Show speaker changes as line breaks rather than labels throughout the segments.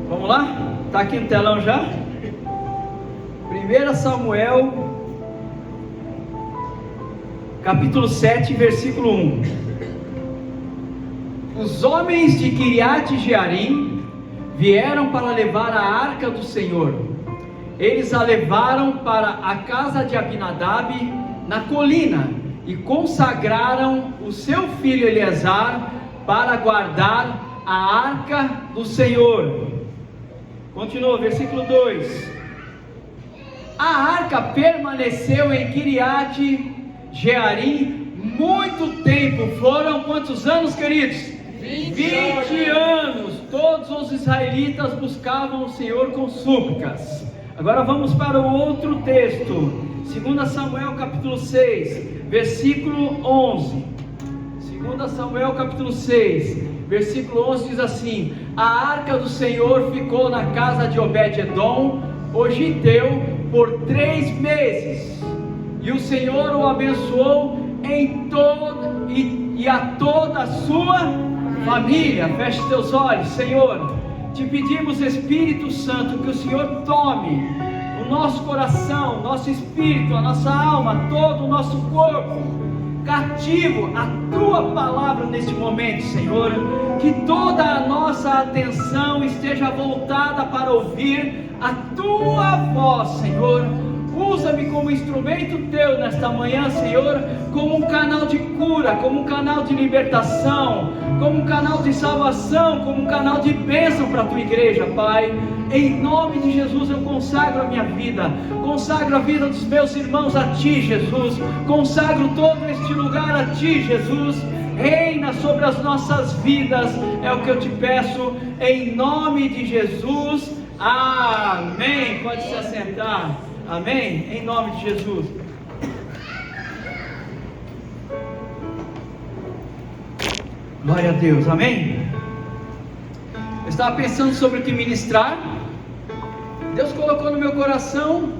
Vamos lá? Está aqui no telão já? 1 Samuel, capítulo 7, versículo 1. Os homens de Kiriat Jearim vieram para levar a arca do Senhor. Eles a levaram para a casa de Abinadab na colina e consagraram o seu filho Eleazar para guardar a arca do Senhor. Continua, versículo 2. A arca permaneceu em Kiriat Jearim muito tempo. Foram quantos anos, queridos? 20 anos. Todos os israelitas buscavam o Senhor com súplicas. Agora vamos para o outro texto, 2 Samuel capítulo 6, versículo 11. 2 Samuel capítulo 6, versículo 11 diz assim: a arca do Senhor ficou na casa de Obed-edom, o giteu, por 3 meses, e o Senhor o abençoou em todo e a toda a sua família. Feche teus olhos. Senhor, te pedimos, Espírito Santo, que o Senhor tome o nosso coração, nosso espírito, a nossa alma, todo o nosso corpo cativo à tua palavra neste momento, Senhor. Que toda a nossa atenção esteja voltada para ouvir a tua voz, Senhor. Usa-me como instrumento teu nesta manhã, Senhor, como um canal de cura, como um canal de libertação, como um canal de salvação, como um canal de bênção para a tua igreja, Pai. Em nome de Jesus eu consagro a minha vida, consagro a vida dos meus irmãos a Ti, Jesus. Consagro todo este lugar a Ti, Jesus. Reina sobre as nossas vidas, é o que eu te peço, em nome de Jesus. Amém. Pode se assentar. Amém? Em nome de Jesus. Glória a Deus. Amém? Eu estava pensando sobre o que ministrar. Deus colocou no meu coração,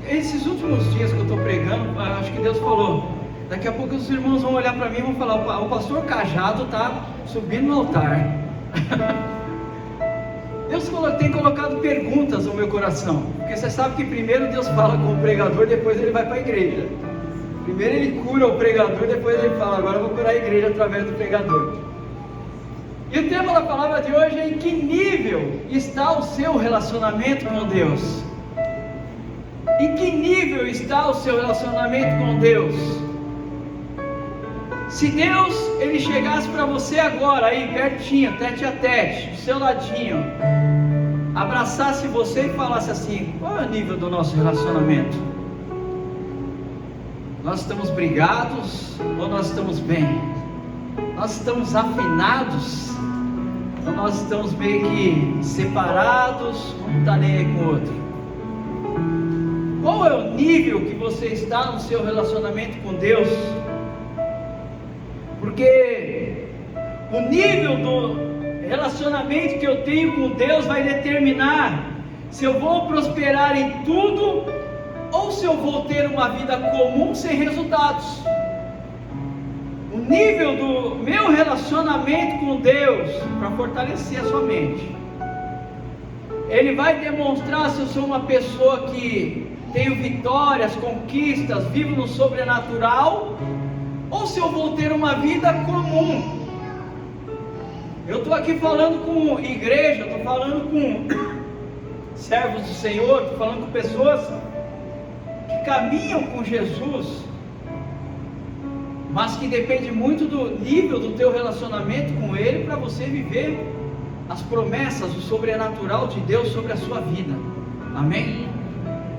esses últimos dias que eu estou pregando, acho que Deus falou, daqui a pouco os irmãos vão olhar para mim e vão falar: o pastor Cajado está subindo no altar. Deus tem colocado perguntas no meu coração, porque você sabe que primeiro Deus fala com o pregador, depois ele vai para a igreja. Primeiro ele cura o pregador, depois ele fala: agora eu vou curar a igreja através do pregador. E o tema da palavra de hoje é: em que nível está o seu relacionamento com Deus? Em que nível está o seu relacionamento com Deus? Se Deus, Ele chegasse para você agora, aí pertinho, tete a tete, do seu ladinho, abraçasse você e falasse assim: qual é o nível do nosso relacionamento? Nós estamos brigados ou nós estamos bem? Nós estamos afinados ou nós estamos meio que separados, um não está nem aí com o outro? Qual é o nível que você está no seu relacionamento com Deus? Porque o nível do relacionamento que eu tenho com Deus vai determinar se eu vou prosperar em tudo ou se eu vou ter uma vida comum sem resultados. O nível do meu relacionamento com Deus, para fortalecer a sua mente, ele vai demonstrar se eu sou uma pessoa que tenho vitórias, conquistas, vivo no sobrenatural, ou se eu vou ter uma vida comum. Eu estou aqui falando com igreja, estou falando com servos do Senhor, estou falando com pessoas que caminham com Jesus, mas que depende muito do nível do teu relacionamento com Ele para você viver as promessas, o sobrenatural de Deus sobre a sua vida. Amém?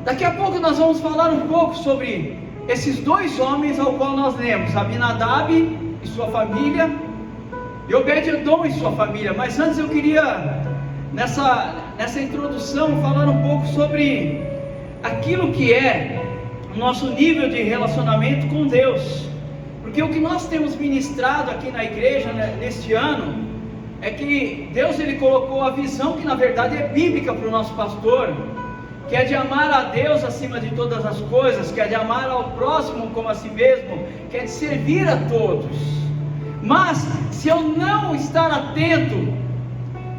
Daqui a pouco nós vamos falar um pouco sobre esses 2 homens ao qual nós lemos, Abinadab e sua família, e Obed-edom e sua família. Mas antes eu queria, nessa introdução, falar um pouco sobre aquilo que é o nosso nível de relacionamento com Deus. Porque o que nós temos ministrado aqui na igreja, né, neste ano, é que Deus, Ele colocou a visão que na verdade é bíblica para o nosso pastor, que é de amar a Deus acima de todas as coisas, que é de amar ao próximo como a si mesmo, que é de servir a todos. Mas se eu não estar atento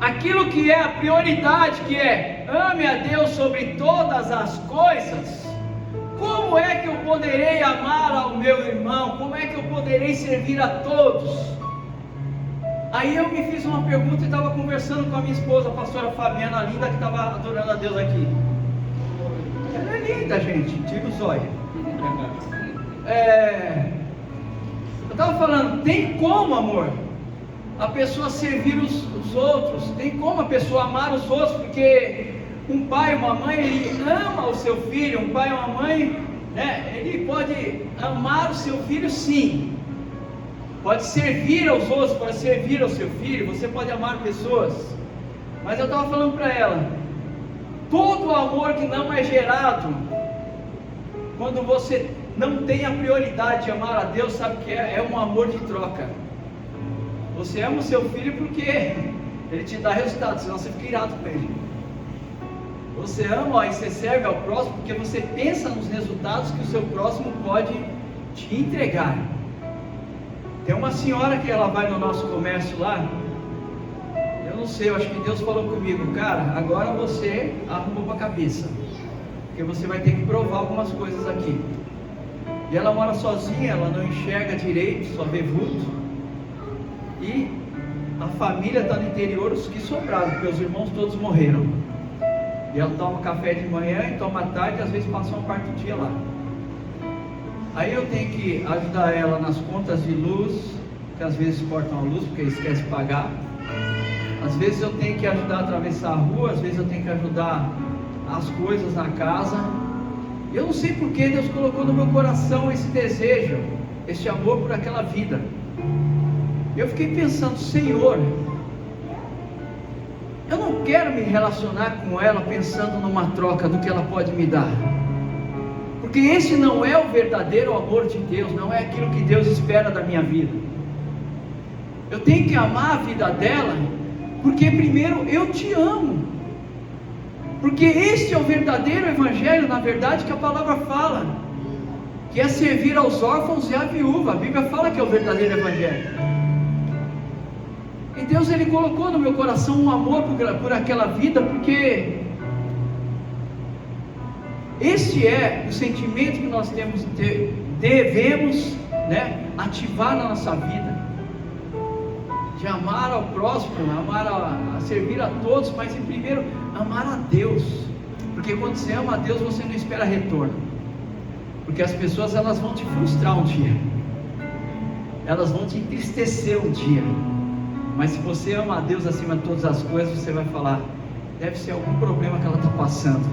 aquilo que é a prioridade, que é ame a Deus sobre todas as coisas, como é que eu poderei amar ao meu irmão? Como é que eu poderei servir a todos? Aí eu me fiz uma pergunta e estava conversando com a minha esposa, a pastora Fabiana, linda, que estava adorando a Deus aqui. Ela é linda, gente, tira o zóio. Eu estava falando, tem como, amor, a pessoa servir os outros? Tem como a pessoa amar os outros? Porque um pai e uma mãe, ele ama o seu filho. Um pai e uma mãe, né, ele pode amar o seu filho, sim. Pode servir aos outros, pode servir ao seu filho. Você pode amar pessoas. Mas eu estava falando para ela, todo amor que não é gerado quando você não tem a prioridade de amar a Deus, sabe o que é? É um amor de troca. Você ama o seu filho porque ele te dá resultado, senão você fica irado com ele. Você ama e você serve ao próximo porque você pensa nos resultados que o seu próximo pode te entregar. Tem uma senhora que ela vai no nosso comércio lá. Eu não sei, eu acho que Deus falou comigo, cara, agora você arrumou para a cabeça, porque você vai ter que provar algumas coisas aqui. E ela mora sozinha, ela não enxerga direito, só vê vulto. E a família está no interior, os que sobraram, porque os irmãos todos morreram. E ela toma café de manhã e toma à tarde, e às vezes passa uma parte do dia lá. Aí eu tenho que ajudar ela nas contas de luz, que às vezes cortam a luz porque esquece de pagar. Às vezes eu tenho que ajudar a atravessar a rua, às vezes eu tenho que ajudar as coisas na casa. Eu não sei porque Deus colocou no meu coração esse desejo, esse amor por aquela vida. Eu fiquei pensando, Senhor, eu não quero me relacionar com ela pensando numa troca do que ela pode me dar, porque esse não é o verdadeiro amor de Deus, não é aquilo que Deus espera da minha vida. Eu tenho que amar a vida dela, porque primeiro eu te amo, porque este é o verdadeiro evangelho, na verdade, que a palavra fala, que é servir aos órfãos e à viúva. A Bíblia fala que é o verdadeiro evangelho. E Deus, ele colocou no meu coração um amor por aquela vida, porque esse é o sentimento que nós devemos, né, ativar na nossa vida, de amar ao próximo, a servir a todos, mas em primeiro amar a Deus, porque quando você ama a Deus você não espera retorno, porque as pessoas, elas vão te frustrar um dia, elas vão te entristecer um dia, mas se você ama a Deus acima de todas as coisas, você vai falar, deve ser algum problema que ela está passando,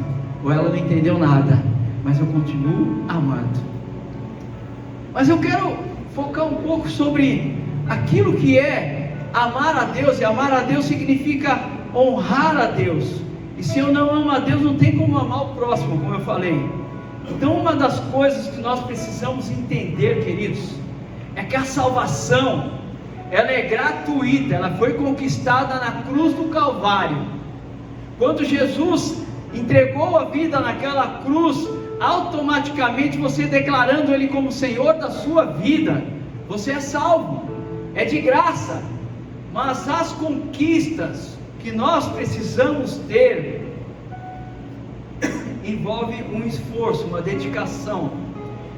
ou ela não entendeu nada, mas eu continuo amando. Mas eu quero focar um pouco sobre aquilo que é amar a Deus. E amar a Deus significa honrar a Deus, e se eu não amo a Deus, não tem como amar o próximo, como eu falei. Então uma das coisas que nós precisamos entender, queridos, é que a salvação, ela é gratuita, ela foi conquistada na cruz do Calvário. Quando Jesus entregou a vida naquela cruz, automaticamente você declarando Ele como Senhor da sua vida, você é salvo, é de graça. Mas as conquistas que nós precisamos ter envolve um esforço, uma dedicação,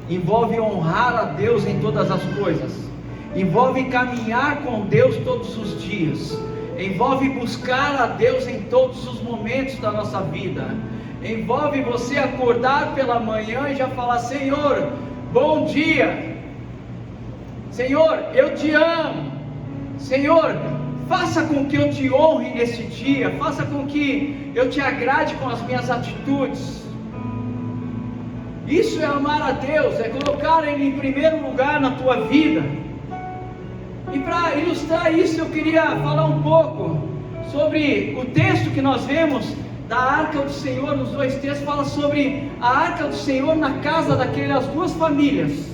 envolve honrar a Deus em todas as coisas, envolve caminhar com Deus todos os dias, envolve buscar a Deus em todos os momentos da nossa vida, envolve você acordar pela manhã e já falar: Senhor, bom dia, Senhor, eu te amo, Senhor, faça com que eu te honre nesse dia, faça com que eu te agrade com as minhas atitudes. Isso é amar a Deus, é colocar Ele em primeiro lugar na tua vida. E para ilustrar isso, eu queria falar um pouco sobre o texto que nós vemos da Arca do Senhor. Nos dois textos fala sobre a Arca do Senhor na casa daquelas duas famílias.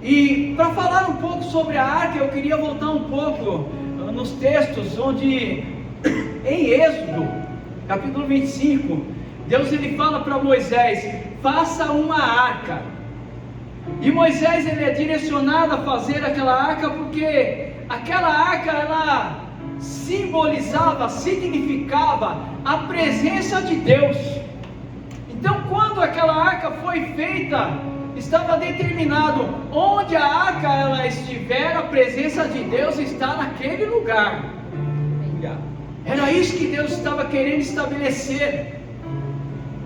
E para falar um pouco sobre a Arca, eu queria voltar um pouco nos textos onde, em Êxodo, capítulo 25, Deus, ele fala para Moisés: faça uma arca. E Moisés, ele é direcionado a fazer aquela arca, porque aquela arca, ela simbolizava, significava a presença de Deus. Então, quando aquela arca foi feita, estava determinado: onde a arca ela estiver, a presença de Deus está naquele lugar. Era isso que Deus estava querendo estabelecer.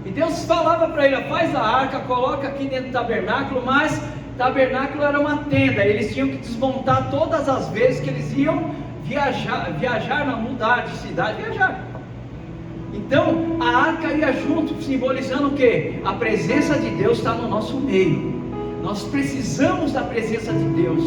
E Deus falava para ele: faz a arca, coloca aqui dentro do tabernáculo. Mas tabernáculo era uma tenda, eles tinham que desmontar todas as vezes que eles iam viajar, não, mudar de cidade, viajar. Então a arca ia junto, simbolizando o quê? A presença de Deus está no nosso meio. Nós precisamos da presença de Deus.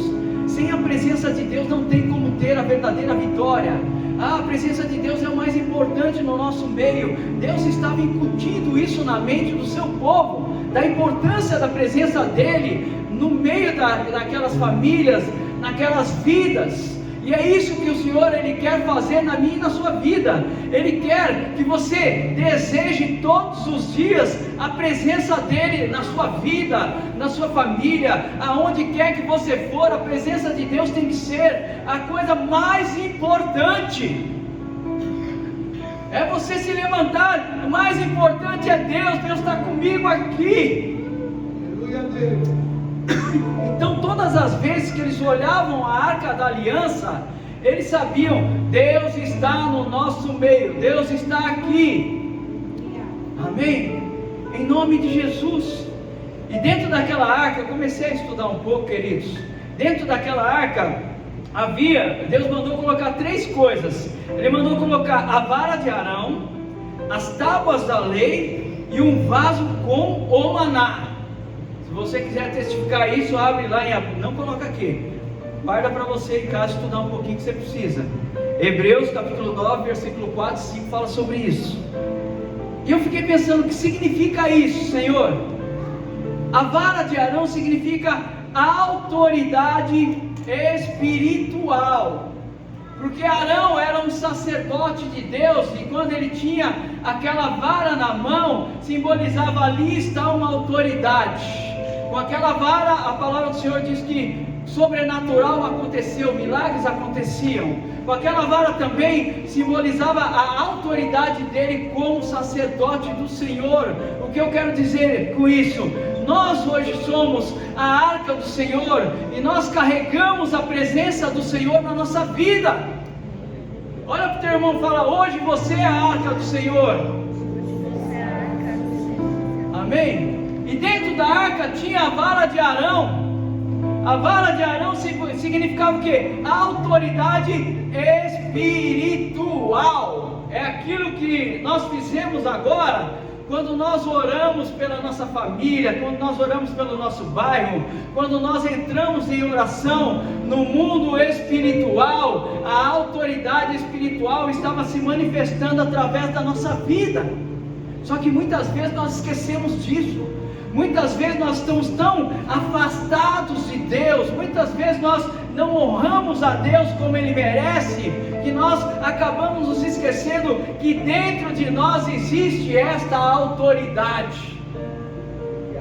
Sem a presença de Deus não tem como ter a verdadeira vitória. A presença de Deus é o mais importante no nosso meio. Deus estava incutindo isso na mente do seu povo, da importância da presença dele no meio daquelas famílias, naquelas vidas. E é isso que o Senhor Ele quer fazer na minha e na sua vida. Ele quer que você deseje todos os dias a presença dEle na sua vida, na sua família, aonde quer que você for. A presença de Deus tem que ser a coisa mais importante. É você se levantar, o mais importante é Deus. Deus está comigo aqui. Aleluia, Deus. Então todas as vezes que eles olhavam a arca da aliança, eles sabiam: Deus está no nosso meio, Deus está aqui. Amém? Em nome de Jesus. E dentro daquela arca, eu comecei a estudar um pouco, queridos. Dentro daquela arca Deus mandou colocar 3 coisas. Ele mandou colocar a vara de Arão, as tábuas da lei e um vaso com o maná. Se você quiser testificar isso, abre lá não coloca aqui, guarda para você em casa estudar um pouquinho que você precisa. Hebreus capítulo 9, versículo 4 e 5 fala sobre isso. E eu fiquei pensando: o que significa isso, Senhor? A vara de Arão significa autoridade espiritual, porque Arão era um sacerdote de Deus, e quando ele tinha aquela vara na mão, simbolizava: ali está uma autoridade. Com aquela vara, a palavra do Senhor diz que sobrenatural aconteceu, milagres aconteciam. Com aquela vara também simbolizava a autoridade dele como sacerdote do Senhor. O que eu quero dizer com isso? Nós hoje somos a arca do Senhor, e nós carregamos a presença do Senhor na nossa vida. Olha para o teu irmão e fala: hoje você é a arca do Senhor. Amém? E dentro da arca tinha a vara de Arão. A vara de Arão significava o quê? A autoridade espiritual. É aquilo que nós fizemos agora, quando nós oramos pela nossa família, quando nós oramos pelo nosso bairro, quando nós entramos em oração no mundo espiritual. A autoridade espiritual estava se manifestando através da nossa vida. Só que muitas vezes nós esquecemos disso. Muitas vezes nós estamos tão afastados de Deus, muitas vezes nós não honramos a Deus como Ele merece, que nós acabamos nos esquecendo que dentro de nós existe esta autoridade.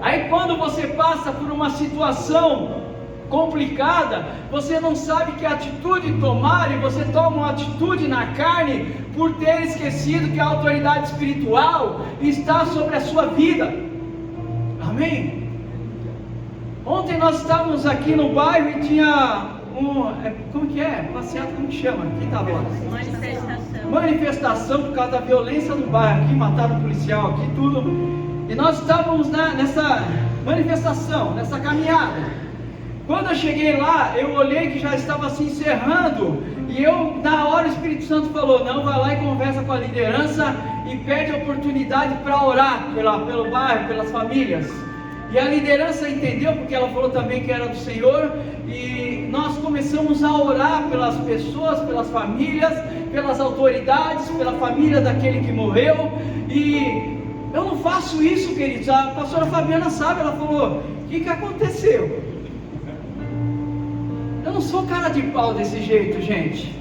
Aí quando você passa por uma situação complicada, você não sabe que atitude tomar, e você toma uma atitude na carne, por ter esquecido que a autoridade espiritual está sobre a sua vida. Amém? Ontem nós estávamos aqui no bairro e tinha como que é? Passeado, como que chama? Quem estava lá? Manifestação por causa da violência no bairro aqui, mataram um policial aqui, tudo. E nós estávamos nessa manifestação, nessa caminhada. Quando eu cheguei lá, eu olhei que já estava se encerrando, e na hora o Espírito Santo falou: não, vai lá e conversa com a liderança e pede oportunidade para orar pelo bairro, pelas famílias. E a liderança entendeu, porque ela falou também que era do Senhor, e nós começamos a orar pelas pessoas, pelas famílias, pelas autoridades, pela família daquele que morreu. E eu não faço isso, queridos. A pastora Fabiana sabe, ela falou: o que aconteceu? Eu não sou cara de pau desse jeito, gente.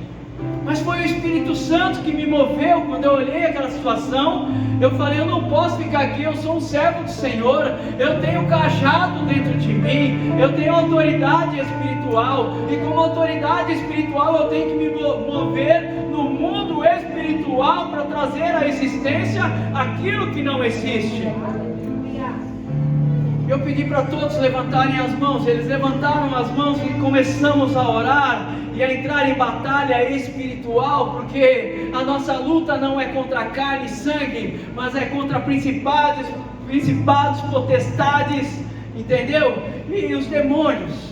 Mas foi o Espírito Santo que me moveu. Quando eu olhei aquela situação, eu falei: eu não posso ficar aqui, eu sou um servo do Senhor, eu tenho cajado dentro de mim, eu tenho autoridade espiritual, e como autoridade espiritual eu tenho que me mover no mundo espiritual para trazer à existência aquilo que não existe. Eu pedi para todos levantarem as mãos. Eles levantaram as mãos e começamos a orar e a entrar em batalha espiritual, porque a nossa luta não é contra carne e sangue, mas é contra principados, potestades, entendeu? E os demônios.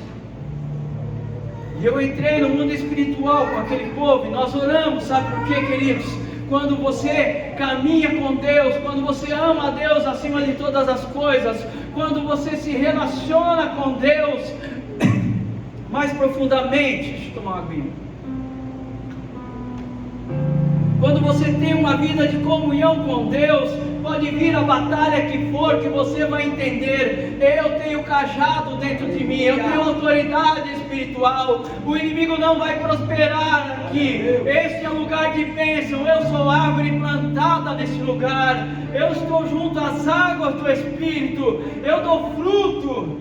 E eu entrei no mundo espiritual com aquele povo, e nós oramos. Sabe por quê, queridos? Quando você caminha com Deus, quando você ama a Deus acima de todas as coisas, quando você se relaciona com Deus mais profundamente, deixa eu tomar uma aguinha. Quando você tem uma vida de comunhão com Deus, pode vir a batalha que for, que você vai entender: eu tenho cajado dentro de mim, eu tenho autoridade espiritual, o inimigo não vai prosperar aqui. Este é o lugar de bênção, eu sou árvore plantada neste lugar, eu estou junto às águas do Espírito, eu dou fruto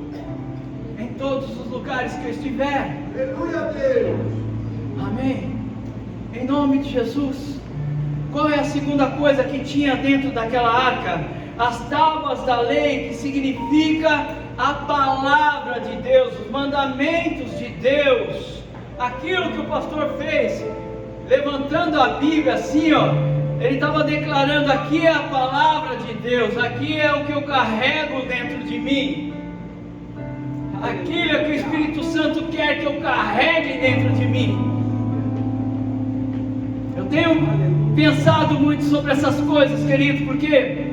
em todos os lugares que eu estiver.
Aleluia a Deus.
Amém. Em nome de Jesus. Qual é a segunda coisa que tinha dentro daquela arca? As tábuas da lei, que significa a palavra de Deus, os mandamentos de Deus. Aquilo que o pastor fez, levantando a Bíblia assim, ó, ele estava declarando: aqui é a palavra de Deus, aqui é o que eu carrego dentro de mim, aquilo que o Espírito Santo quer que eu carregue dentro de mim. Eu tenho pensado muito sobre essas coisas, querido, porque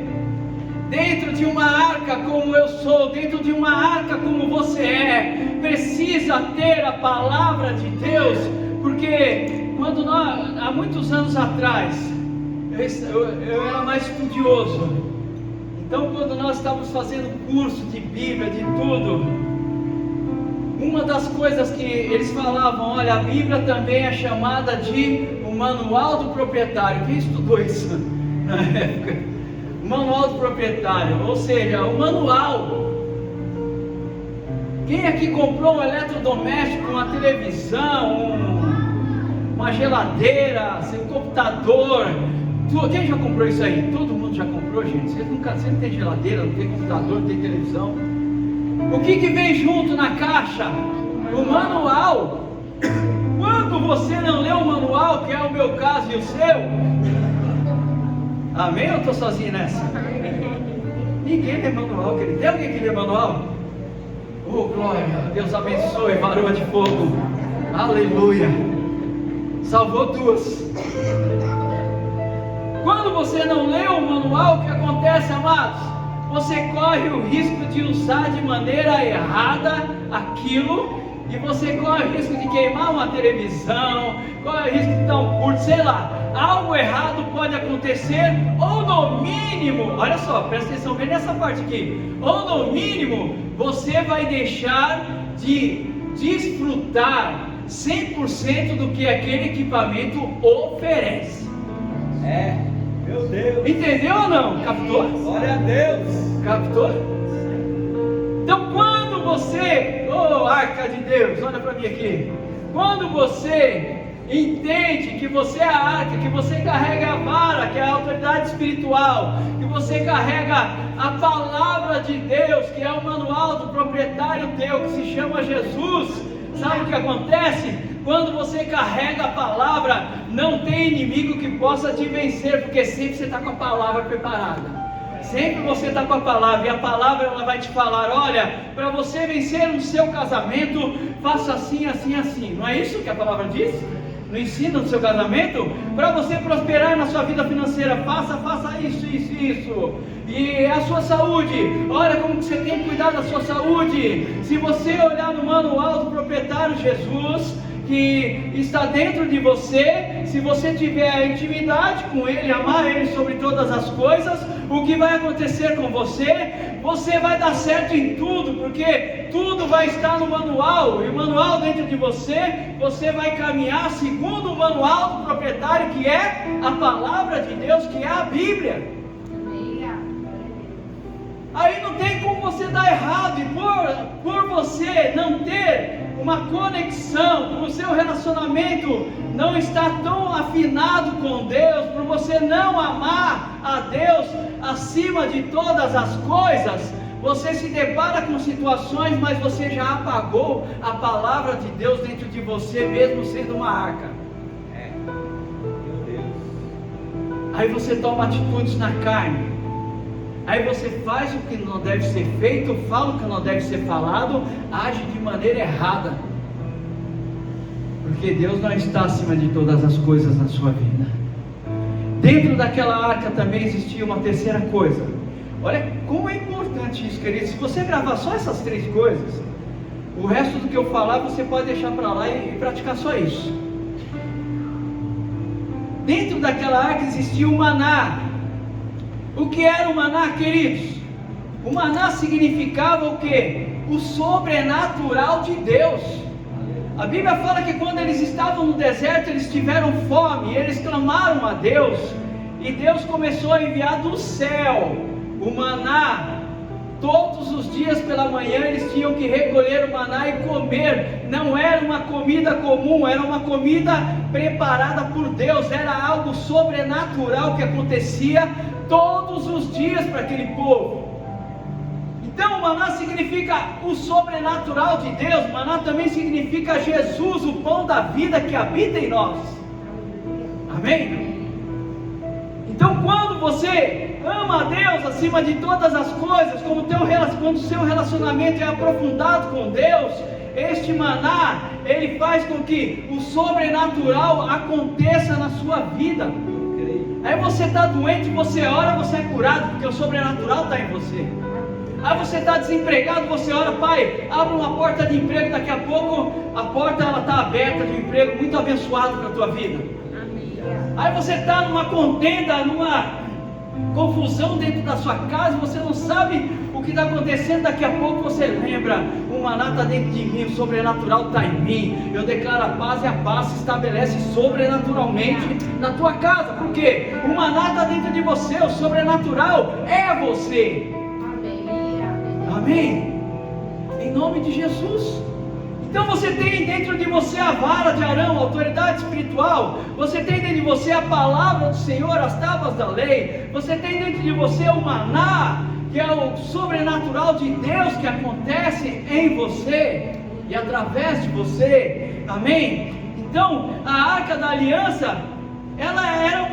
dentro de uma arca como eu sou, dentro de uma arca como você é, precisa ter a palavra de Deus. Porque quando nós, há muitos anos atrás, eu era mais estudioso. Então, quando nós estávamos fazendo curso de Bíblia, de tudo, uma das coisas que eles falavam: olha, a Bíblia também é chamada de o manual do proprietário. Quem estudou isso na época? O manual do proprietário, ou seja, o manual. Quem aqui comprou um eletrodoméstico, uma televisão, uma geladeira, um computador? Quem já comprou isso aí? Todo mundo já comprou, gente. Você não tem geladeira, não tem computador, não tem televisão. O que vem junto na caixa? O manual. Quando você não lê o manual, que é o meu caso e o seu, amém? Eu estou sozinho nessa? Ninguém lê manual, querido. Tem alguém que lê manual? Oh, glória, Deus abençoe, varoa de fogo, aleluia, salvou duas. Quando você não lê o manual, o que acontece, amados? Você corre o risco de usar de maneira errada aquilo, e você corre o risco de queimar uma televisão, corre o risco de dar um curto, sei lá, algo errado pode acontecer, ou no mínimo, olha só, presta atenção bem nessa parte aqui, ou no mínimo, você vai deixar de desfrutar 100% do que aquele equipamento oferece.
Meu Deus.
Entendeu ou não? Captou?
Glória a Deus.
Captou? Então, quando você, oh arca de Deus, olha para mim aqui, quando você entende que você é a arca, que você carrega a vara, que é a autoridade espiritual, que você carrega a palavra de Deus, que é o manual do proprietário teu, que se chama Jesus, sabe o que acontece? Quando você carrega a palavra, não tem inimigo que possa te vencer, porque sempre você está com a palavra preparada. Sempre você está com a palavra, e a palavra ela vai te falar: olha, para você vencer no seu casamento, faça assim, assim, assim. Não é isso que a palavra diz? No ensino do seu casamento? Para você prosperar na sua vida financeira, faça isso, isso, isso. E a sua saúde, olha como que você tem que cuidar da sua saúde. Se você olhar no manual do proprietário Jesus, que está dentro de você, se você tiver intimidade com Ele, amar Ele sobre todas as coisas, o que vai acontecer com você? Você vai dar certo em tudo, porque tudo vai estar no manual, e o manual dentro de você, você vai caminhar segundo o manual do proprietário, que é a palavra de Deus, que é a Bíblia. Aí não tem como você dar errado, e por você não ter uma conexão, por o seu relacionamento não estar tão afinado com Deus, por você não amar a Deus acima de todas as coisas, você se depara com situações, mas você já apagou a palavra de Deus dentro de você, mesmo sendo uma arca.
Meu Deus.
Aí você toma atitudes na carne. Aí você faz o que não deve ser feito, fala o que não deve ser falado, age de maneira errada. Porque Deus não está acima de todas as coisas na sua vida. Dentro daquela arca também existia uma terceira coisa. Olha como é importante isso, querido. Se você gravar só essas 3 coisas, o resto do que eu falar você pode deixar para lá e praticar só isso. Dentro daquela arca existia o maná. O que era o maná, queridos? O maná significava o quê? O sobrenatural de Deus. A Bíblia fala que quando eles estavam no deserto, eles tiveram fome, eles clamaram a Deus, e Deus começou a enviar do céu o maná. Todos os dias pela manhã eles tinham que recolher o maná e comer. Não era uma comida comum, era uma comida preparada por Deus, era algo sobrenatural que acontecia todos os dias para aquele povo. Então o maná significa o sobrenatural de Deus. O maná também significa Jesus, o pão da vida que habita em nós. Amém? Então quando você ama a Deus acima de todas as coisas, quando o seu relacionamento é aprofundado com Deus, este maná, ele faz com que o sobrenatural aconteça na sua vida. Aí você está doente, você ora, você é curado, porque o sobrenatural está em você. Aí você está desempregado, você ora, Pai, abre uma porta de emprego, daqui a pouco a porta está aberta de um emprego muito abençoado para a tua vida. Aí você está numa contenda, numa confusão dentro da sua casa, você não sabe o que está acontecendo, daqui a pouco você lembra, o maná está dentro de mim, o sobrenatural está em mim, eu declaro a paz e a paz se estabelece sobrenaturalmente na tua casa, porque o maná está dentro de você, o sobrenatural é você. Amém? Em nome de Jesus. Então você tem dentro de você a vara de Arão, a autoridade espiritual. Você tem dentro de você a palavra do Senhor, as tábuas da lei. Você tem dentro de você o maná, que é o sobrenatural de Deus que acontece em você e através de você. Amém? Então a arca da aliança, ela era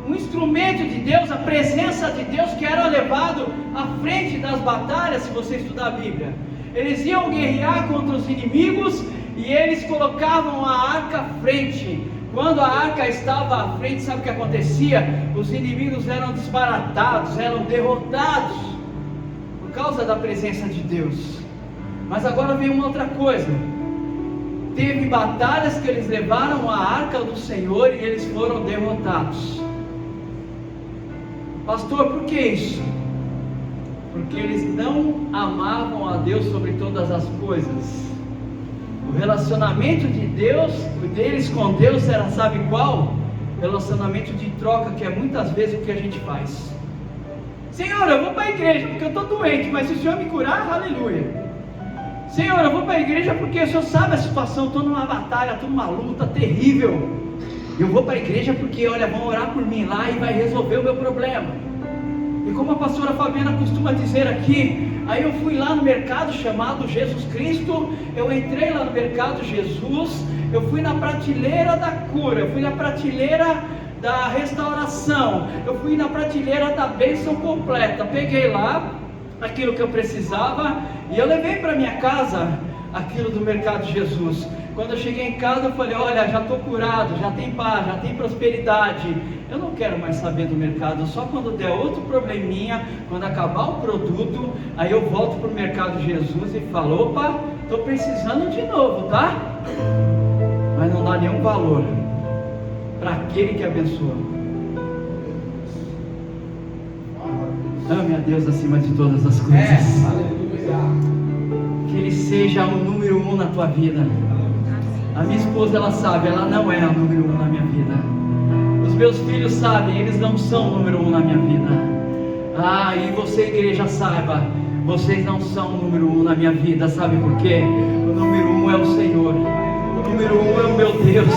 um instrumento de Deus, a presença de Deus que era levado à frente das batalhas. Se você estudar a Bíblia, eles iam guerrear contra os inimigos e eles colocavam a arca à frente. Quando a arca estava à frente, sabe o que acontecia? Os inimigos eram desbaratados, eram derrotados por causa da presença de Deus. Mas agora vem uma outra coisa. Teve batalhas que eles levaram a arca do Senhor e eles foram derrotados. Pastor, por que isso? Porque eles não amavam a Deus sobre todas as coisas. O relacionamento de Deus, deles com Deus era, sabe qual? Relacionamento de troca, que é muitas vezes o que a gente faz. Senhor, eu vou para a igreja porque eu estou doente, mas se o Senhor me curar, aleluia. Senhor, eu vou para a igreja porque o Senhor sabe a situação, estou numa batalha, estou numa luta terrível. Eu vou para a igreja porque, olha, vão orar por mim lá e vai resolver o meu problema. E como a pastora Fabiana costuma dizer aqui, aí eu fui lá no mercado chamado Jesus Cristo, eu entrei lá no mercado Jesus, eu fui na prateleira da cura, eu fui na prateleira da restauração, eu fui na prateleira da bênção completa, peguei lá aquilo que eu precisava e eu levei para minha casa aquilo do mercado Jesus. Quando eu cheguei em casa eu falei, olha, já estou curado, já tem paz, já tem prosperidade, eu não quero mais saber do mercado, só quando der outro probleminha, quando acabar o produto, aí eu volto para o mercado Jesus e falo, opa, estou precisando de novo, tá? mas não dá nenhum valor para aquele que abençoa. Ame a Deus acima de todas as coisas. Que Ele seja o número 1 na tua vida. A minha esposa, ela sabe, ela não é o número 1 na minha vida. Os meus filhos sabem, eles não são o número 1 na minha vida. E você, igreja, saiba, vocês não são o número 1 na minha vida. Sabe por quê? O número 1 é o Senhor. O número 1 é o meu Deus.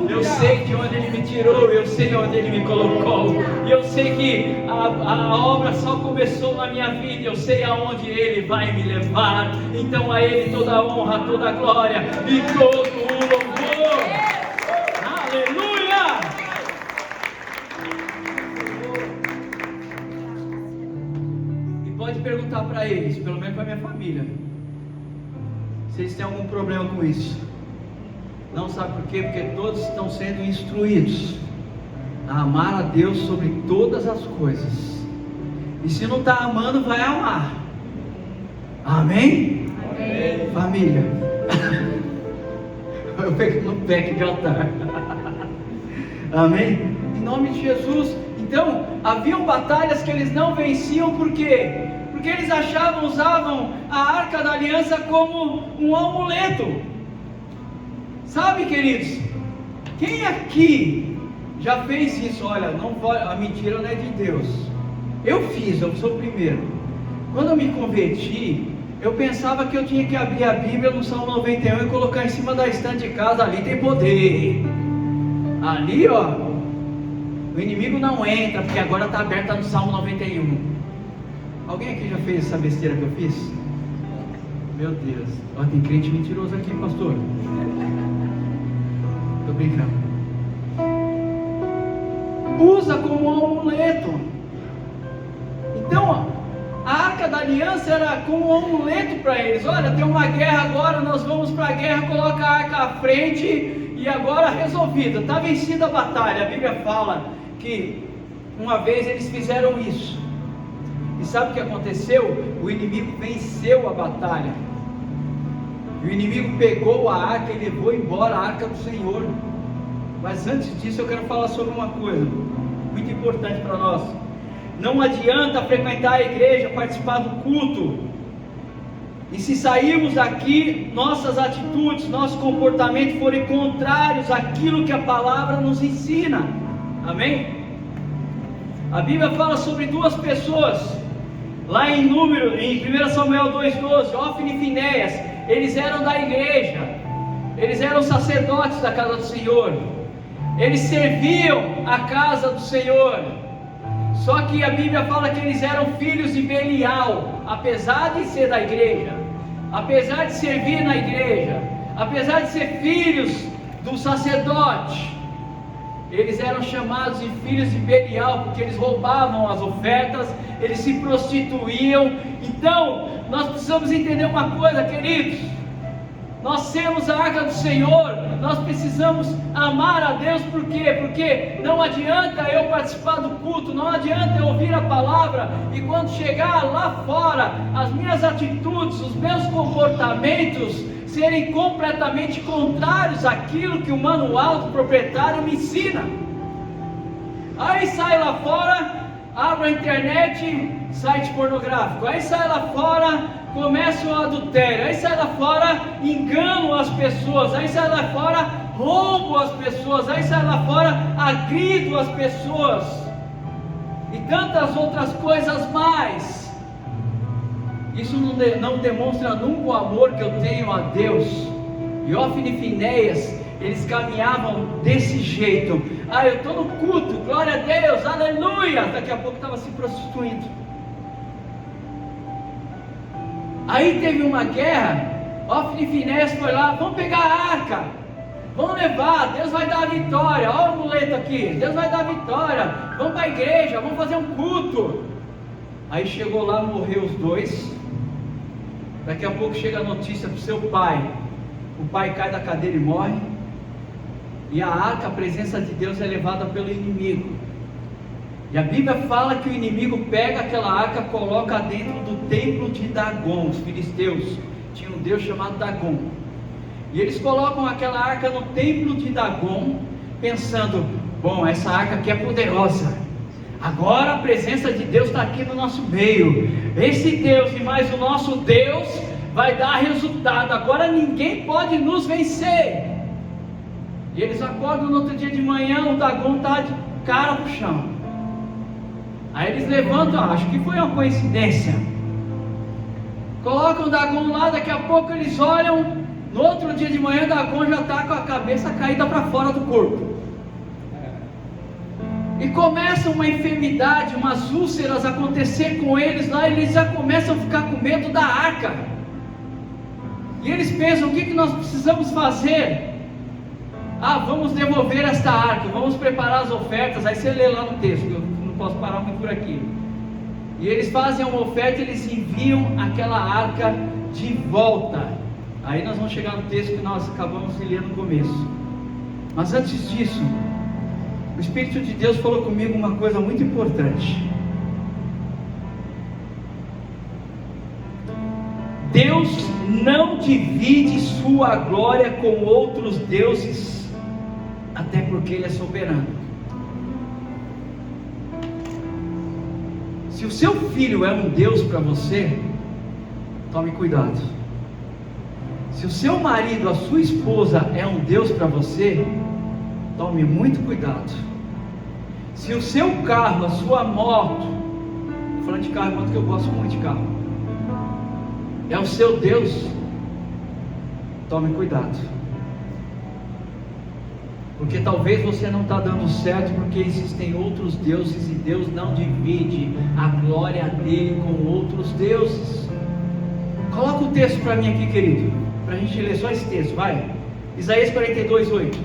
Eu sei de onde Ele me tirou, eu sei onde Ele me colocou, e eu sei que a obra só começou na minha vida, eu sei aonde Ele vai me levar. Então a Ele toda a honra, toda a glória e todo o louvor. Aleluia! E pode perguntar para eles, pelo menos para minha família, se eles têm algum problema com isso. Não sabe por quê? Porque todos estão sendo instruídos a amar a Deus sobre todas as coisas. E se não está amando, vai amar. Amém? Amém. Família. Eu pego no pé de altar. Amém? Em nome de Jesus. Então, haviam batalhas que eles não venciam, por quê? Porque eles usavam a Arca da Aliança como um amuleto. Sabe, queridos, quem aqui já fez isso? Olha, a mentira não é de Deus. Eu fiz, eu sou o primeiro. Quando eu me converti, eu pensava que eu tinha que abrir a Bíblia no Salmo 91 e colocar em cima da estante de casa. Ali tem poder. Ali, ó, o inimigo não entra, porque agora está aberta no Salmo 91. Alguém aqui já fez essa besteira que eu fiz? Meu Deus, ó, tem crente mentiroso aqui, pastor. Estou brincando. Usa como um amuleto. Então, a Arca da Aliança era como um amuleto para eles. Olha, tem uma guerra agora, nós vamos para a guerra, coloca a arca à frente e agora resolvida, está vencida a batalha. A Bíblia fala que uma vez eles fizeram isso. E sabe o que aconteceu? O inimigo venceu a batalha. E o inimigo pegou a arca e levou embora a arca do Senhor. Mas antes disso eu quero falar sobre uma coisa muito importante para nós. Não adianta frequentar a igreja, participar do culto, e se sairmos daqui, nossas atitudes, nosso comportamento forem contrários àquilo que a palavra nos ensina. Amém? A Bíblia fala sobre duas pessoas, lá em 1 Samuel 2,12, Hófni e Finéias. Eles eram da igreja, eles eram sacerdotes da casa do Senhor, eles serviam a casa do Senhor. Só que a Bíblia fala que eles eram filhos de Belial, apesar de ser da igreja, apesar de servir na igreja, apesar de ser filhos do sacerdote, eles eram chamados de filhos de Belial, porque eles roubavam as ofertas, eles se prostituíam. Então, nós precisamos entender uma coisa, queridos. Nós temos a arca do Senhor, nós precisamos amar a Deus. Por quê? Porque não adianta eu participar do culto, não adianta eu ouvir a palavra, e quando chegar lá fora, as minhas atitudes, os meus comportamentos serem completamente contrários àquilo que o manual do proprietário me ensina. Aí sai lá fora, abre a internet, site pornográfico, aí sai lá fora, começa o adultério, aí sai lá fora, engano as pessoas, aí sai lá fora, roubo as pessoas, aí sai lá fora, agrido as pessoas, e tantas outras coisas mais. Isso não demonstra nunca o amor que eu tenho a Deus. E Hófni e Finéias, eles caminhavam desse jeito. Eu estou no culto, glória a Deus, aleluia. Daqui a pouco estava se prostituindo. Aí teve uma guerra, Hófni e Finéias foi lá, vamos pegar a arca, vamos levar, Deus vai dar a vitória. Olha o amuleto aqui, Deus vai dar a vitória, vamos para a igreja, vamos fazer um culto. Aí chegou lá, morreu os dois. Daqui a pouco chega a notícia para o seu pai, o pai cai da cadeira e morre, e a arca, a presença de Deus, é levada pelo inimigo. E a Bíblia fala que o inimigo pega aquela arca, coloca dentro do templo de Dagon. Os filisteus tinham um deus chamado Dagon, E eles colocam aquela arca no templo de Dagon, pensando: bom, essa arca aqui é poderosa, agora a presença de Deus está aqui no nosso meio, esse Deus e mais o nosso Deus vai dar resultado, agora ninguém pode nos vencer. E eles acordam no outro dia de manhã, o Dagon está de cara no chão. Aí eles levantam, acho que foi uma coincidência, colocam o Dagon lá, daqui a pouco eles olham, no outro dia de manhã o Dagon já está com a cabeça caída para fora do corpo. E começa uma enfermidade, umas úlceras a acontecer com eles lá, eles já começam a ficar com medo da arca. E eles pensam: o que nós precisamos fazer? Vamos devolver esta arca, vamos preparar as ofertas. Aí você lê lá no texto, eu não posso parar muito por aqui. E eles fazem uma oferta, eles enviam aquela arca de volta. Aí nós vamos chegar no texto que nós acabamos de ler no começo. Mas antes disso, o Espírito de Deus falou comigo uma coisa muito importante. Deus não divide sua glória com outros deuses, até porque Ele é soberano. Se o seu filho é um Deus para você, tome cuidado. Se o seu marido, a sua esposa é um Deus para você, tome muito cuidado. Se o seu carro, a sua moto, falando de carro, moto que eu gosto muito de carro, é o seu Deus, tome cuidado. Porque talvez você não está dando certo porque existem outros deuses, e Deus não divide a glória dele com outros deuses. Coloca o texto para mim aqui, querido, para a gente ler só esse texto, vai. Isaías 42:8.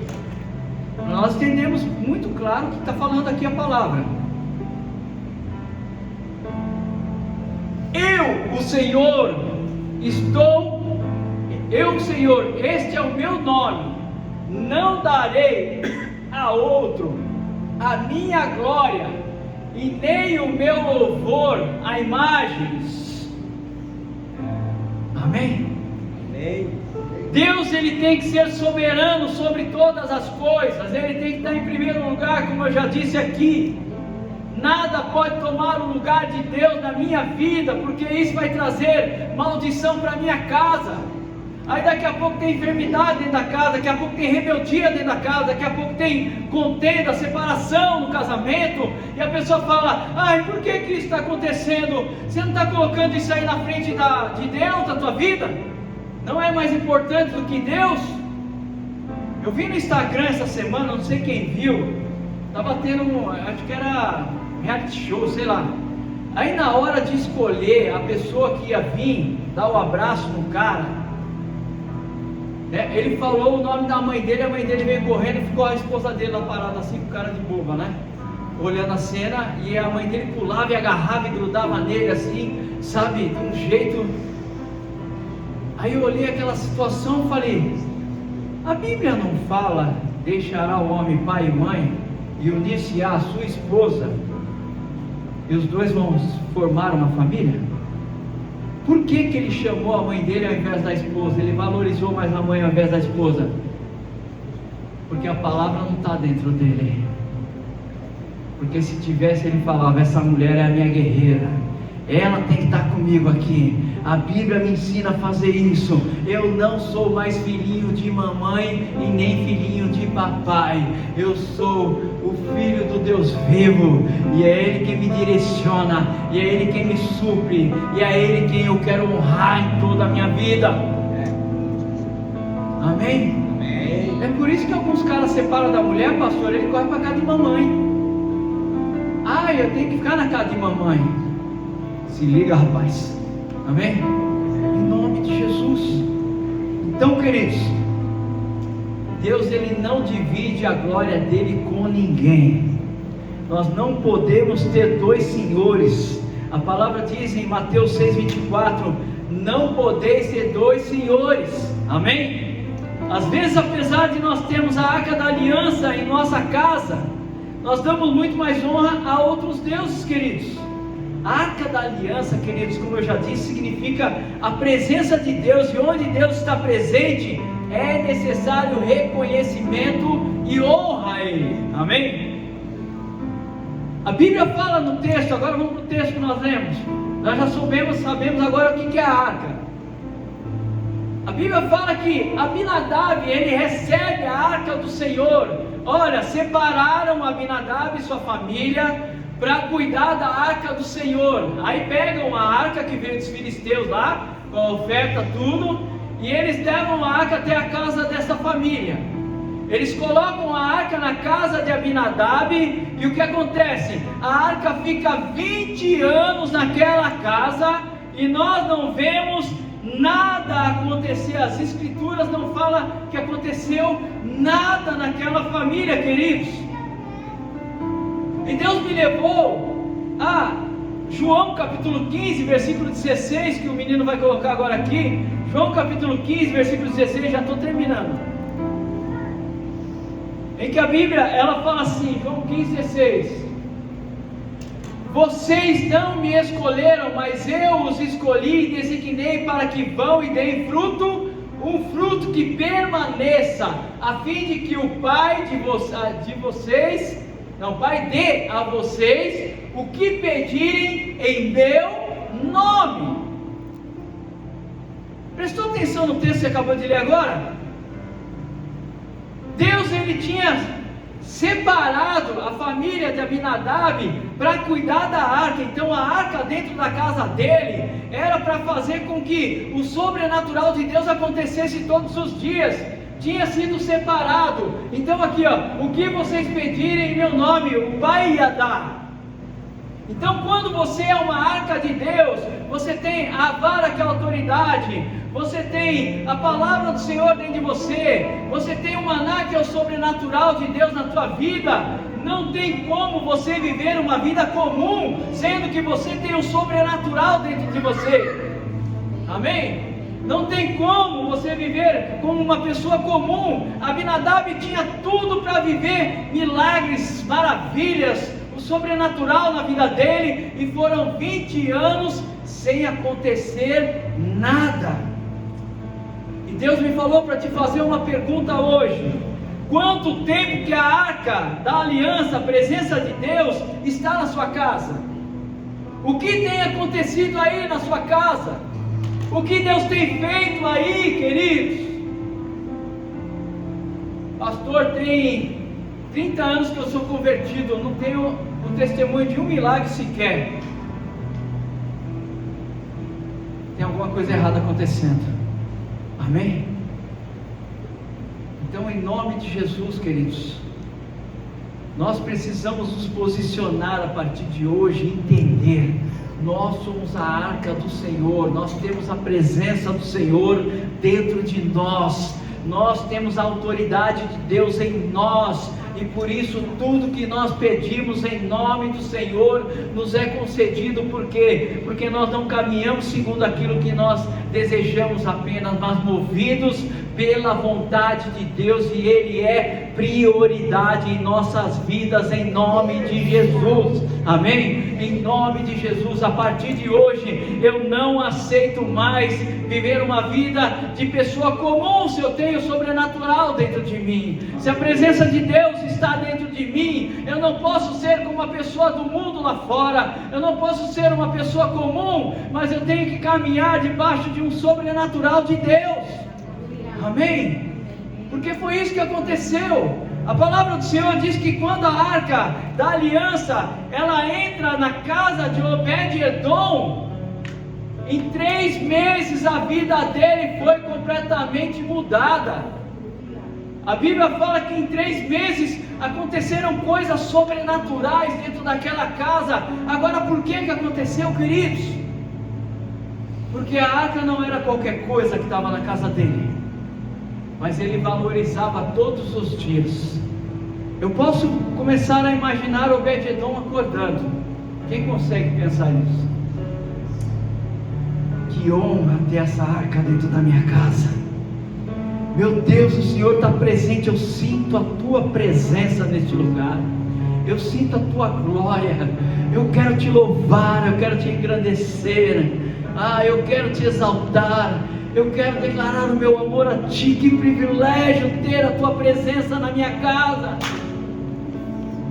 Nós entendemos muito claro que está falando aqui a palavra. Eu, Senhor, este é o meu nome, não darei a outro a minha glória, e nem o meu louvor a imagens. Amém?
Amém.
Deus, Ele tem que ser soberano sobre todas as coisas, Ele tem que estar em primeiro lugar, como eu já disse aqui. Nada pode tomar o lugar de Deus na minha vida, porque isso vai trazer maldição para minha casa. Aí daqui a pouco tem enfermidade dentro da casa, daqui a pouco tem rebeldia dentro da casa, daqui a pouco tem contenda, separação no casamento, e a pessoa fala: ai, por que isso está acontecendo? Você não está colocando isso aí na frente de Deus, da tua vida? Não é mais importante do que Deus? Eu vi no Instagram essa semana, não sei quem viu, estava tendo acho que era reality show, sei lá. Aí na hora de escolher a pessoa que ia vir dar o abraço no cara, ele falou o nome da mãe dele, a mãe dele veio correndo e ficou a esposa dele lá parada assim com cara de boba, né? Olhando a cena, e a mãe dele pulava e agarrava e grudava nele assim, sabe, de um jeito. Aí eu olhei aquela situação e falei: a Bíblia não fala, deixará o homem pai e mãe e unir-se-á a sua esposa, e os dois vão formar uma família? Por que ele chamou a mãe dele ao invés da esposa? Ele valorizou mais a mãe ao invés da esposa? Porque a palavra não está dentro dele. Porque se tivesse, ele falava: essa mulher é a minha guerreira, ela tem que estar comigo aqui. A Bíblia me ensina a fazer isso. Eu não sou mais filhinho de mamãe e nem filhinho de papai. Eu sou o filho do Deus vivo, e é Ele quem me direciona, e é Ele quem me supre, e é Ele quem eu quero honrar em toda a minha vida. Amém?
Amém.
É por isso que alguns caras separam da mulher, pastor, ele corre para casa de mamãe. Eu tenho que ficar na casa de mamãe. Se liga, rapaz. Amém? Em nome de Jesus. Então, queridos, Deus, Ele não divide a glória dele com ninguém. Nós não podemos ter dois senhores. A palavra diz em Mateus 6:24: não podeis ter dois senhores. Amém? Às vezes, apesar de nós termos a arca da aliança em nossa casa, nós damos muito mais honra a outros deuses, queridos. A arca da aliança, queridos, como eu já disse, significa a presença de Deus, e onde Deus está presente, é necessário reconhecimento e honra a Ele. Amém? A Bíblia fala no texto, agora vamos para o texto que nós lemos. Nós já sabemos agora o que é a arca. A Bíblia fala que Abinadab, ele recebe a arca do Senhor. Olha, separaram Abinadab e sua família para cuidar da arca do Senhor. Aí pegam a arca que veio dos filisteus lá, com a oferta, tudo, e eles levam a arca até a casa dessa família. Eles colocam a arca na casa de Abinadab, e o que acontece? A arca fica 20 anos naquela casa, e nós não vemos nada acontecer. As escrituras não falam que aconteceu nada naquela família, queridos. E Deus me levou a João capítulo 15, versículo 16, que o menino vai colocar agora aqui. João capítulo 15, versículo 16, já estou terminando. Em que a Bíblia, ela fala assim, João 15, 16: vocês não me escolheram, mas eu os escolhi e designei para que vão e deem fruto, um fruto que permaneça, a fim de que o Pai Pai dê a vocês o que pedirem em meu nome. Prestou atenção no texto que você acabou de ler agora? Deus, ele tinha separado a família de Abinadab para cuidar da arca. Então a arca dentro da casa dele era para fazer com que o sobrenatural de Deus acontecesse todos os dias. Tinha sido separado. Então aqui, ó, o que vocês pedirem em meu nome, o Pai ia dar. Então quando você é uma arca de Deus, você tem a vara que é a autoridade, você tem a palavra do Senhor dentro de você, você tem o maná que é o sobrenatural de Deus na tua vida. Não tem como você viver uma vida comum, sendo que você tem o sobrenatural dentro de você. Amém? Não tem como você viver como uma pessoa comum. Abinadab tinha tudo para viver milagres, maravilhas, o sobrenatural na vida dele, e foram 20 anos sem acontecer nada. E Deus me falou para te fazer uma pergunta hoje: quanto tempo que a arca da aliança, a presença de Deus, está na sua casa? O que tem acontecido aí na sua casa? O que Deus tem feito aí, queridos? Pastor, tem 30 anos que eu sou convertido, eu não tenho um testemunho de um milagre sequer. Tem alguma coisa errada acontecendo. Amém? Então, em nome de Jesus, queridos, nós precisamos nos posicionar a partir de hoje e entender: nós somos a arca do Senhor, nós temos a presença do Senhor dentro de nós, nós temos a autoridade de Deus em nós, e por isso tudo que nós pedimos em nome do Senhor nos é concedido. Por quê? Porque nós não caminhamos segundo aquilo que nós desejamos apenas, mas movidos pela vontade de Deus, e Ele é prioridade em nossas vidas, em nome de Jesus. Amém? Em nome de Jesus, a partir de hoje eu não aceito mais viver uma vida de pessoa comum. Se eu tenho o sobrenatural dentro de mim, se a presença de Deus está dentro de mim, eu não posso ser como uma pessoa do mundo lá fora, eu não posso ser uma pessoa comum, mas eu tenho que caminhar debaixo de um sobrenatural de Deus. Amém? Porque foi isso que aconteceu. A palavra do Senhor diz que quando a arca da aliança ela entra na casa de Obed-Edom, em 3 meses a vida dele foi completamente mudada. A Bíblia fala que em 3 meses aconteceram coisas sobrenaturais dentro daquela casa. Agora, por que aconteceu, queridos? Porque a arca não era qualquer coisa que estava na casa dele, mas ele valorizava todos os dias. Eu posso começar a imaginar Obed-Edom acordando. Quem consegue pensar nisso? Que honra ter essa arca dentro da minha casa. Meu Deus, o Senhor está presente. Eu sinto a tua presença neste lugar, eu sinto a tua glória. Eu quero te louvar, eu quero te engrandecer, eu quero te exaltar. Eu quero declarar o meu amor a Ti. Que privilégio ter a Tua presença na minha casa.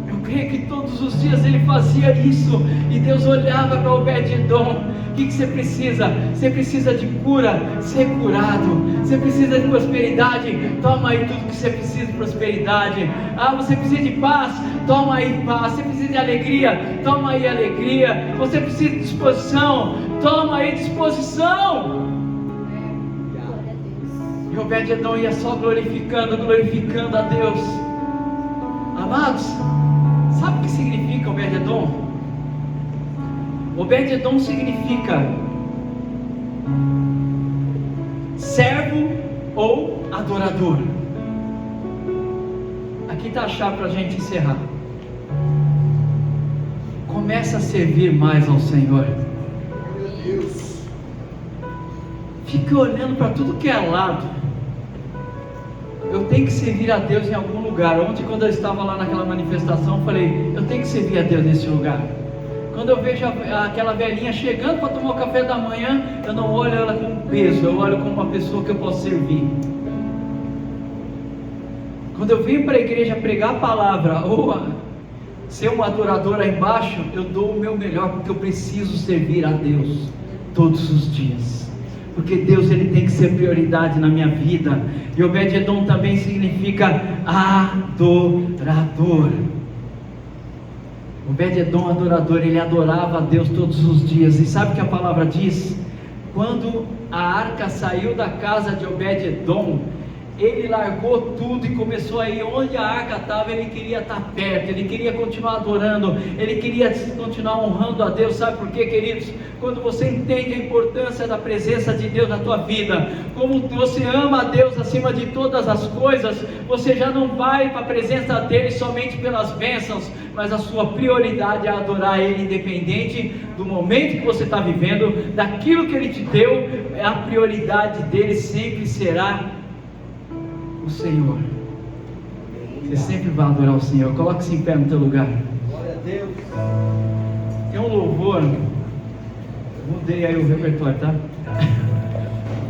Eu creio que todos os dias ele fazia isso, e Deus olhava para Obed-Edom. O que você precisa? Você precisa de cura, ser curado. Você precisa de prosperidade, toma aí tudo que você precisa de prosperidade. Você precisa de paz, toma aí paz. Você precisa de alegria, toma aí alegria. Você precisa de disposição, toma aí disposição. E Obed-Edom ia só glorificando a Deus. Amados, sabe o que significa Obed-Edom? Obed-Edom significa servo ou adorador. Aqui está a chave para a gente encerrar. Começa a servir mais ao Senhor.
Meu Deus.
Fica olhando para tudo que é lado. Eu tenho que servir a Deus em algum lugar. Ontem, quando eu estava lá naquela manifestação, eu falei, eu tenho que servir a Deus nesse lugar. Quando eu vejo aquela velhinha chegando para tomar o café da manhã, eu não olho ela como peso, eu olho como uma pessoa que eu posso servir. Quando eu venho para a igreja pregar a palavra, ou ser um adorador aí embaixo, eu dou o meu melhor, porque eu preciso servir a Deus todos os dias. Porque Deus, ele tem que ser prioridade na minha vida. E Obed-Edom também significa adorador. Obed-Edom, adorador, ele adorava a Deus todos os dias. E sabe o que a palavra diz? Quando a arca saiu da casa de Obed-Edom, ele largou tudo e começou a ir onde a arca estava. Ele queria estar perto, ele queria continuar adorando, ele queria continuar honrando a Deus. Sabe por quê, queridos? Quando você entende a importância da presença de Deus na tua vida, como você ama a Deus acima de todas as coisas, você já não vai para a presença dele somente pelas bênçãos, mas a sua prioridade é adorar Ele, independente do momento que você está vivendo, daquilo que Ele te deu. A prioridade dele sempre será o Senhor. Você sempre vai adorar o Senhor. Coloque-se em pé no teu lugar.
Glória a Deus.
Tem um louvor, mudei aí o repertório, tá?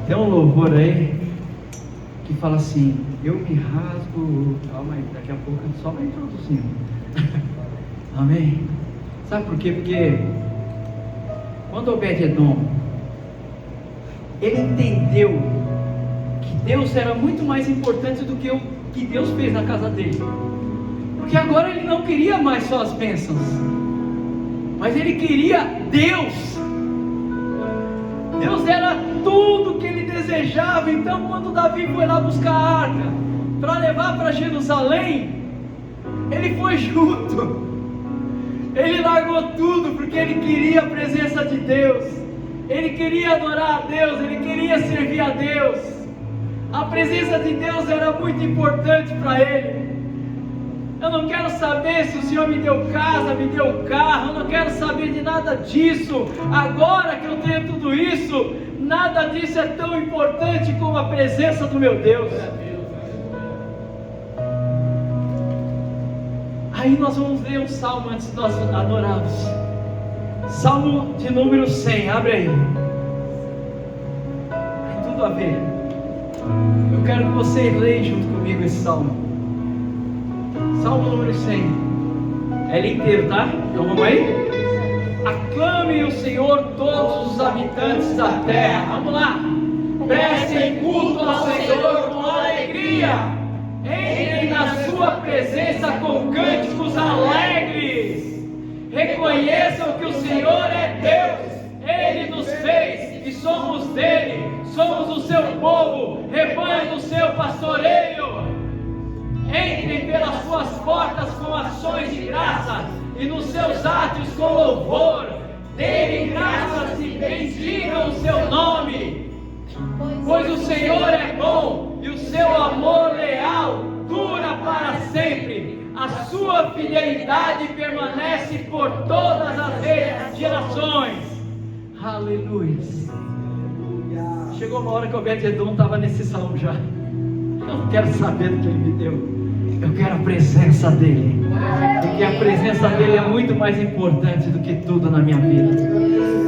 Tem um louvor aí que fala assim: eu me rasgo. Calma aí, daqui a pouco só vai introduzindo. Amém? Sabe por quê? Porque quando Obed-Edom, ele entendeu que Deus era muito mais importante do que o que Deus fez na casa dele. Porque agora ele não queria mais só as bênçãos, mas ele queria Deus. Deus era tudo que ele desejava. Então, quando Davi foi lá buscar a arca para levar para Jerusalém, ele foi junto. Ele largou tudo porque ele queria a presença de Deus. Ele queria adorar a Deus, ele queria servir a Deus. A presença de Deus era muito importante para ele. Eu não quero saber se o Senhor me deu casa, me deu carro, eu não quero saber de nada disso. Agora que eu tenho tudo isso, nada disso é tão importante como a presença do meu Deus. Aí nós vamos ler um salmo antes de nós adorarmos. Salmo de número 100, abre aí. Tem tudo a ver. Eu quero que vocês leiam junto comigo esse salmo. Salmo número 100. É ele inteiro, tá? Então vamos aí? Aclamem o Senhor todos os habitantes da terra. Vamos lá. Prestem culto ao Senhor com alegria. Entrem na sua presença com cânticos alegres. Reconheçam que o Senhor é Deus. Ele nos fez e somos dele. Somos o seu povo, rebanho do seu pastoreio. Entrem pelas suas portas com ações de graça e nos seus átrios com louvor. Dêem graças e bendigam o seu nome. Pois o Senhor é bom e o seu amor leal dura para sempre. A sua fidelidade permanece por todas as gerações. Aleluia. Chegou uma hora que o Obed-Edom estava nesse salmo já. Eu não quero saber do que ele me deu. Eu quero a presença dele. Porque a presença dele é muito mais importante do que tudo na minha vida.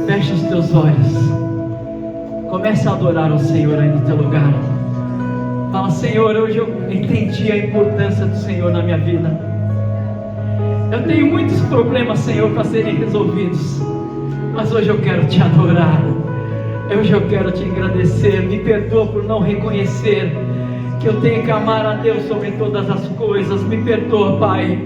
Fecha os teus olhos. Comece a adorar o Senhor aí no teu lugar. Fala: Senhor, hoje eu entendi a importância do Senhor na minha vida. Eu tenho muitos problemas, Senhor, para serem resolvidos, mas hoje eu quero te adorar. Hoje eu quero te agradecer. Me perdoa por não reconhecer que eu tenho que amar a Deus sobre todas as coisas. Me perdoa, Pai.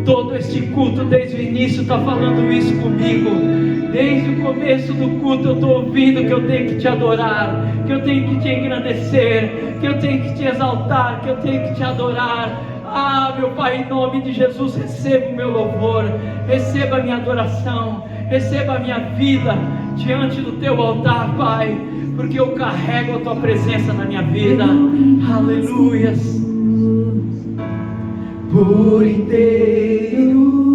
Todo este culto desde o início está falando isso comigo. Desde o começo do culto eu estou ouvindo que eu tenho que te adorar, que eu tenho que te agradecer, que eu tenho que te exaltar, que eu tenho que te adorar. Ah, meu Pai, em nome de Jesus, receba o meu louvor, receba a minha adoração, receba a minha vida diante do teu altar, Pai, porque eu carrego a tua presença na minha vida. Aleluias. Por inteiro